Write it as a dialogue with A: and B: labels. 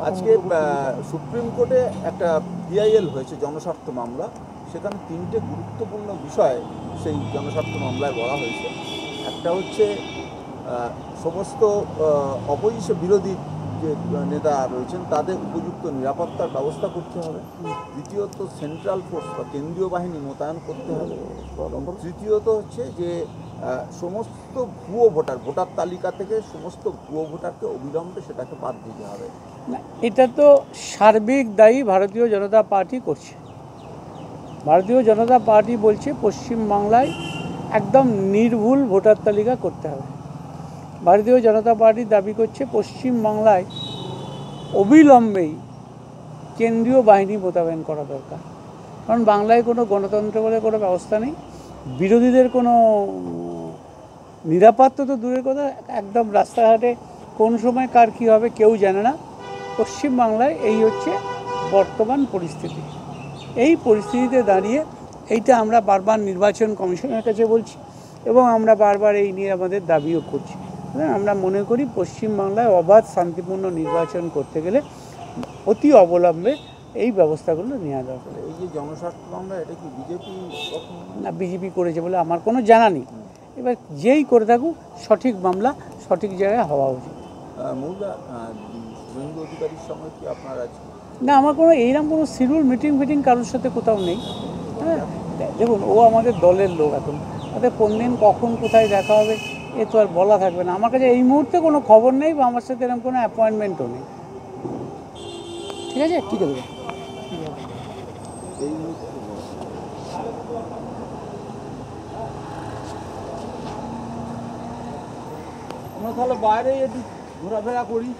A: আজকে সুপ্রিম কোর্টে একটা পিআইএল হয়েছে জনস্বার্থ মামলা, সেখানে তিনটে গুরুত্বপূর্ণ বিষয় সেই জনস্বার্থ মামলায় বলা হয়েছে। একটা হচ্ছে সমস্ত অপোজিশন বিরোধী যে নেতা রয়েছেন তাদের উপযুক্ত নিরাপত্তার ব্যবস্থা করতে হবে। দ্বিতীয়ত সেন্ট্রাল ফোর্স বা কেন্দ্রীয় বাহিনী মোতায়েন করতে হবে। এবং তৃতীয়ত হচ্ছে যে সমস্ত ভুয়ো ভোটার তালিকা থেকে সমস্ত ভুয়ো ভোটারকে অবিলম্বে সেটাকে বাদ দিতে হবে।
B: না, এটা তো সার্বিক দায়ী ভারতীয় জনতা পার্টি করছে। ভারতীয় জনতা পার্টি বলছে পশ্চিমবাংলায় একদম নির্ভুল ভোটার তালিকা করতে হবে। ভারতীয় জনতা পার্টি দাবি করছে পশ্চিমবাংলায় অবিলম্বেই কেন্দ্রীয় বাহিনী মোতায়েন করা দরকার। কারণ বাংলায় কোনো গণতন্ত্র বলে কোনো ব্যবস্থা নেই, বিরোধীদের কোনো নিরাপত্তা তো দূরের কথা, একদম রাস্তাঘাটে কোন সময় কার কী হবে কেউ জানে না। পশ্চিমবাংলায় এই হচ্ছে বর্তমান পরিস্থিতি। এই পরিস্থিতিতে দাঁড়িয়ে এইটা আমরা বারবার নির্বাচন কমিশনের কাছে বলছি এবং আমরা বারবার এই নিয়ে আমাদের দাবিও করছি। আমরা মনে করি পশ্চিমবাংলায় অবাধ শান্তিপূর্ণ নির্বাচন করতে গেলে অতি অবলম্বে এই ব্যবস্থাগুলো নেওয়া দরকার।
A: এই যে জনস্বার্থ মামলা, এটা কি বিজেপি
B: না, বিজেপি করেছে বলে আমার কোনো জানা নেই। এবার যেই করে থাকুক সঠিক মামলা সঠিক জায়গায় হওয়া উচিত।
A: মৌলা শুভেন্দু অধিকারীর সঙ্গে কি আপনার আছে?
B: না, আমার কোনো এইরকম কোনো শিডিউল মিটিং কারোর সাথে কোথাও নেই। হ্যাঁ, দেখুন, ও আমাদের দলের লোক, এখন তাদের কোন দিন কখন কোথায় দেখা হবে এ তো আর বলা থাকবে না। আমার কাছে এই মুহূর্তে কোনো খবর নেই বা আমার সাথে এরকম কোনো অ্যাপয়েন্টমেন্টও নেই। ঠিক আছে, ঠিক আছে।
A: এই মুহূর্তে আমরা তাহলে বাইরে একটু ঘোরাফেরা করি।